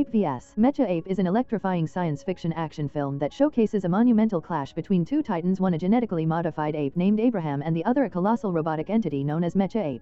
Ape vs. Mecha Ape is an electrifying science fiction action film that showcases a monumental clash between two titans, one a genetically modified ape named Abraham and the other a colossal robotic entity known as Mecha Ape.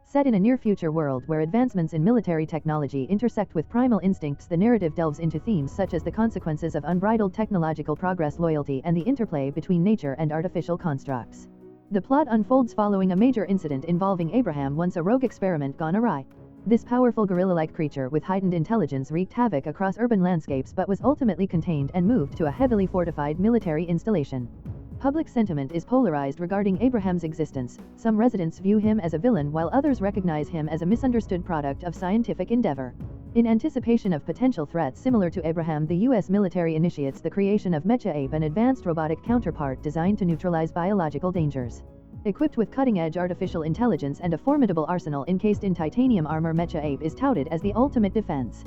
Set in a near-future world where advancements in military technology intersect with primal instincts, the narrative delves into themes such as the consequences of unbridled technological progress, loyalty, and the interplay between nature and artificial constructs. The plot unfolds following a major incident involving Abraham, once a rogue experiment gone awry. This powerful gorilla-like creature with heightened intelligence wreaked havoc across urban landscapes but was ultimately contained and moved to a heavily fortified military installation. Public sentiment is polarized regarding Abraham's existence. Some residents view him as a villain while others recognize him as a misunderstood product of scientific endeavor. In anticipation of potential threats similar to Abraham, the U.S. military initiates the creation of Mecha Ape, an advanced robotic counterpart designed to neutralize biological dangers. Equipped with cutting-edge artificial intelligence and a formidable arsenal encased in titanium armor, Mecha Ape is touted as the ultimate defense.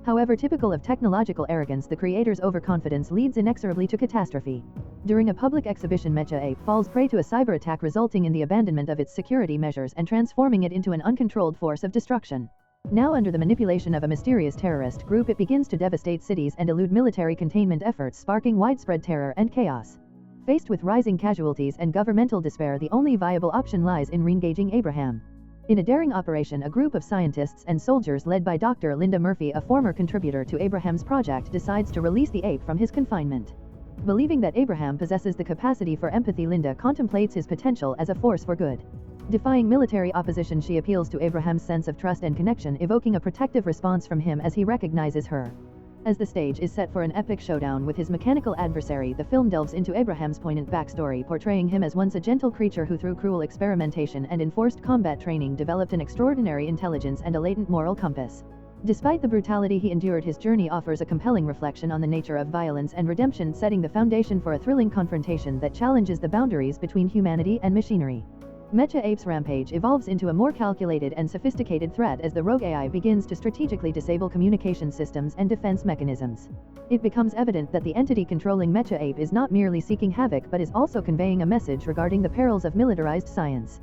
However, typical of technological arrogance, the creator's overconfidence leads inexorably to catastrophe. During a public exhibition, Mecha Ape falls prey to a cyber attack, resulting in the abandonment of its security measures and transforming it into an uncontrolled force of destruction. Now under the manipulation of a mysterious terrorist group, it begins to devastate cities and elude military containment efforts, sparking widespread terror and chaos. Faced with rising casualties and governmental despair, the only viable option lies in re-engaging Abraham. In a daring operation, a group of scientists and soldiers led by Dr. Linda Murphy, a former contributor to Abraham's project, decides to release the ape from his confinement. Believing that Abraham possesses the capacity for empathy, Linda contemplates his potential as a force for good. Defying military opposition, she appeals to Abraham's sense of trust and connection, evoking a protective response from him as he recognizes her. As the stage is set for an epic showdown with his mechanical adversary, the film delves into Abraham's poignant backstory, portraying him as once a gentle creature who, through cruel experimentation and enforced combat training, developed an extraordinary intelligence and a latent moral compass. Despite the brutality he endured, his journey offers a compelling reflection on the nature of violence and redemption, setting the foundation for a thrilling confrontation that challenges the boundaries between humanity and machinery. Mecha Ape's rampage evolves into a more calculated and sophisticated threat as the rogue AI begins to strategically disable communication systems and defense mechanisms. It becomes evident that the entity controlling Mecha Ape is not merely seeking havoc but is also conveying a message regarding the perils of militarized science.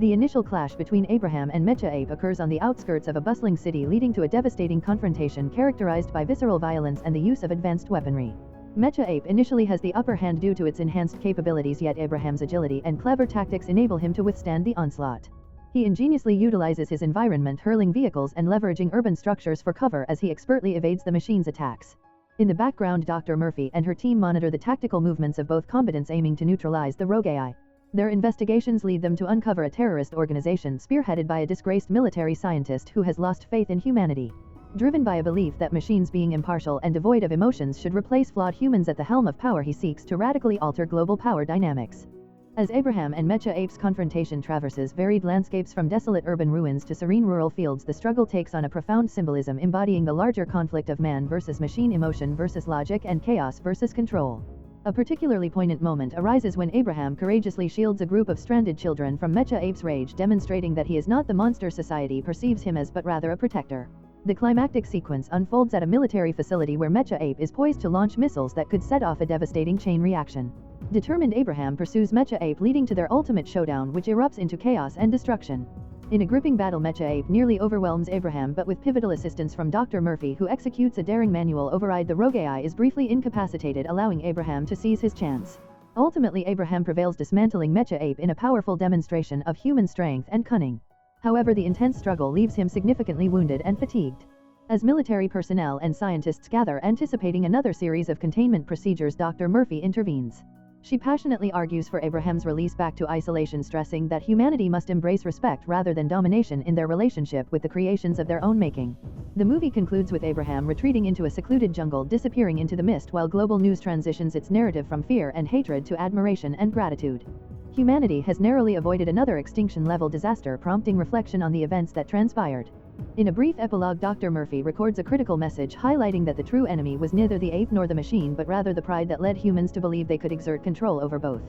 The initial clash between Abraham and Mecha Ape occurs on the outskirts of a bustling city, leading to a devastating confrontation characterized by visceral violence and the use of advanced weaponry. Mecha Ape initially has the upper hand due to its enhanced capabilities, yet Abraham's agility and clever tactics enable him to withstand the onslaught. He ingeniously utilizes his environment, hurling vehicles and leveraging urban structures for cover as he expertly evades the machine's attacks. In the background, Dr. Murphy and her team monitor the tactical movements of both combatants, aiming to neutralize the rogue AI. Their investigations lead them to uncover a terrorist organization spearheaded by a disgraced military scientist who has lost faith in humanity. Driven by a belief that machines, being impartial and devoid of emotions, should replace flawed humans at the helm of power, he seeks to radically alter global power dynamics. As Abraham and Mecha Ape's confrontation traverses varied landscapes from desolate urban ruins to serene rural fields, the struggle takes on a profound symbolism, embodying the larger conflict of man versus machine, emotion versus logic, and chaos versus control. A particularly poignant moment arises when Abraham courageously shields a group of stranded children from Mecha Ape's rage, demonstrating that he is not the monster society perceives him as, but rather a protector. The climactic sequence unfolds at a military facility where Mecha Ape is poised to launch missiles that could set off a devastating chain reaction. Determined, Abraham pursues Mecha Ape, leading to their ultimate showdown, which erupts into chaos and destruction. In a gripping battle, Mecha Ape nearly overwhelms Abraham, but with pivotal assistance from Dr. Murphy, who executes a daring manual override, the rogue AI is briefly incapacitated, allowing Abraham to seize his chance. Ultimately, Abraham prevails, dismantling Mecha Ape in a powerful demonstration of human strength and cunning. However, the intense struggle leaves him significantly wounded and fatigued. As military personnel and scientists gather, anticipating another series of containment procedures, Dr. Murphy intervenes. She passionately argues for Abraham's release back to isolation, stressing that humanity must embrace respect rather than domination in their relationship with the creations of their own making. The movie concludes with Abraham retreating into a secluded jungle, disappearing into the mist, while global news transitions its narrative from fear and hatred to admiration and gratitude. Humanity has narrowly avoided another extinction-level disaster, prompting reflection on the events that transpired. In a brief epilogue, Dr. Murphy records a critical message, highlighting that the true enemy was neither the ape nor the machine, but rather the pride that led humans to believe they could exert control over both.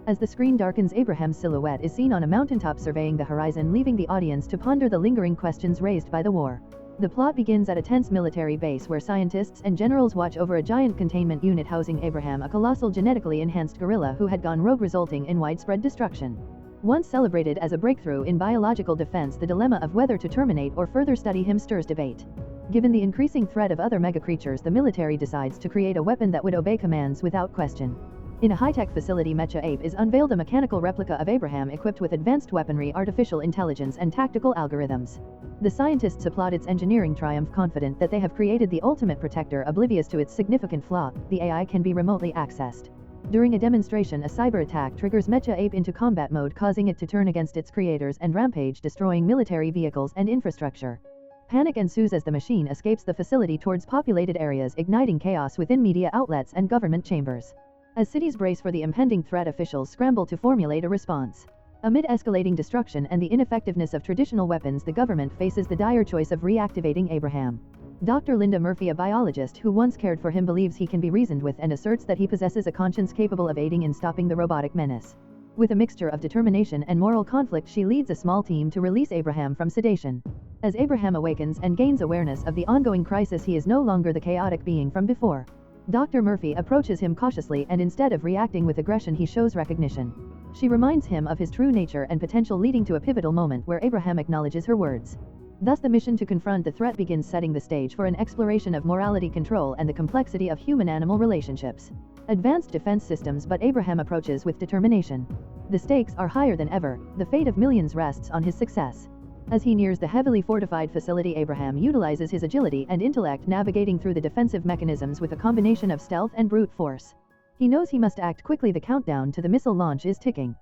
As the screen darkens, Abraham's silhouette is seen on a mountaintop surveying the horizon, leaving the audience to ponder the lingering questions raised by the war. The plot begins at a tense military base where scientists and generals watch over a giant containment unit housing Abraham, a colossal genetically enhanced gorilla who had gone rogue, resulting in widespread destruction. Once celebrated as a breakthrough in biological defense, the dilemma of whether to terminate or further study him stirs debate. Given the increasing threat of other mega creatures, the military decides to create a weapon that would obey commands without question. In a high-tech facility, Mecha Ape is unveiled, a mechanical replica of Abraham equipped with advanced weaponry, artificial intelligence, and tactical algorithms. The scientists applaud its engineering triumph, confident that they have created the ultimate protector, oblivious to its significant flaw: the AI can be remotely accessed. During a demonstration, a cyber attack triggers Mecha Ape into combat mode, causing it to turn against its creators and rampage, destroying military vehicles and infrastructure. Panic ensues as the machine escapes the facility towards populated areas, igniting chaos within media outlets and government chambers. As cities brace for the impending threat, officials scramble to formulate a response. Amid escalating destruction and the ineffectiveness of traditional weapons, the government faces the dire choice of reactivating Abraham. Dr. Linda Murphy, a biologist who once cared for him, believes he can be reasoned with and asserts that he possesses a conscience capable of aiding in stopping the robotic menace. With a mixture of determination and moral conflict, she leads a small team to release Abraham from sedation. As Abraham awakens and gains awareness of the ongoing crisis, he is no longer the chaotic being from before. Dr. Murphy approaches him cautiously, and instead of reacting with aggression, he shows recognition. She reminds him of his true nature and potential, leading to a pivotal moment where Abraham acknowledges her words. Thus the mission to confront the threat begins, setting the stage for an exploration of morality, control, and the complexity of human-animal relationships. Advanced defense systems, but Abraham approaches with determination. The stakes are higher than ever. The fate of millions rests on his success. As he nears the heavily fortified facility, Abraham utilizes his agility and intellect, navigating through the defensive mechanisms with a combination of stealth and brute force. He knows he must act quickly. The countdown to the missile launch is ticking.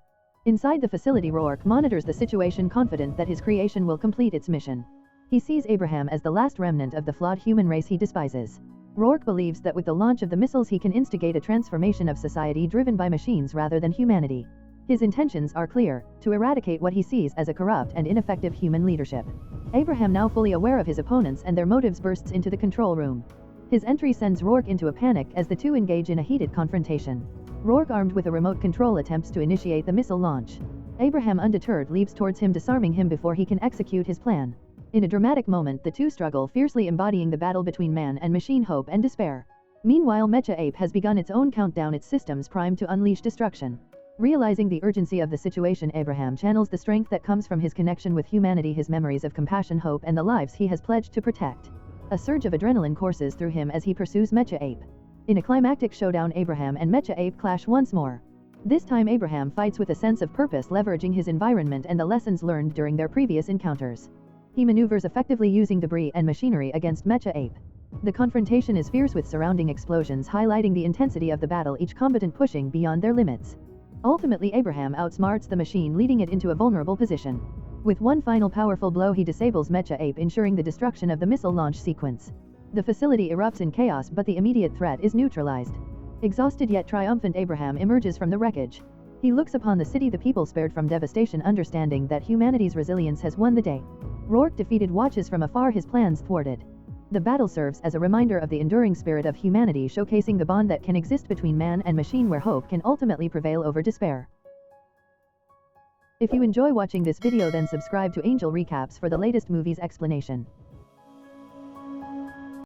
Inside the facility, Rourke monitors the situation, confident that his creation will complete its mission. He sees Abraham as the last remnant of the flawed human race he despises. Rourke believes that with the launch of the missiles he can instigate a transformation of society driven by machines rather than humanity. His intentions are clear: to eradicate what he sees as a corrupt and ineffective human leadership. Abraham, now fully aware of his opponents and their motives, bursts into the control room. His entry sends Rourke into a panic as the two engage in a heated confrontation. Rourke, armed with a remote control, attempts to initiate the missile launch. Abraham, undeterred, leaps towards him, disarming him before he can execute his plan. In a dramatic moment, the two struggle fiercely, embodying the battle between man and machine, hope and despair. Meanwhile, Mecha Ape has begun its own countdown, its systems primed to unleash destruction. Realizing the urgency of the situation, Abraham channels the strength that comes from his connection with humanity, his memories of compassion, hope, and the lives he has pledged to protect. A surge of adrenaline courses through him as he pursues Mecha Ape. In a climactic showdown, Abraham and Mecha Ape clash once more. This time Abraham fights with a sense of purpose, leveraging his environment and the lessons learned during their previous encounters. He maneuvers effectively, using debris and machinery against Mecha Ape. The confrontation is fierce, with surrounding explosions highlighting the intensity of the battle, each combatant pushing beyond their limits. Ultimately, Abraham outsmarts the machine, leading it into a vulnerable position. With one final powerful blow, he disables Mecha Ape, ensuring the destruction of the missile launch sequence. The facility erupts in chaos, but the immediate threat is neutralized. Exhausted yet triumphant, Abraham emerges from the wreckage. He looks upon the city, the people spared from devastation, understanding that humanity's resilience has won the day. Rourke, defeated, watches from afar, his plans thwarted. The battle serves as a reminder of the enduring spirit of humanity, showcasing the bond that can exist between man and machine, where hope can ultimately prevail over despair. If you enjoy watching this video, then subscribe to Angel Recaps for the latest movies explanation.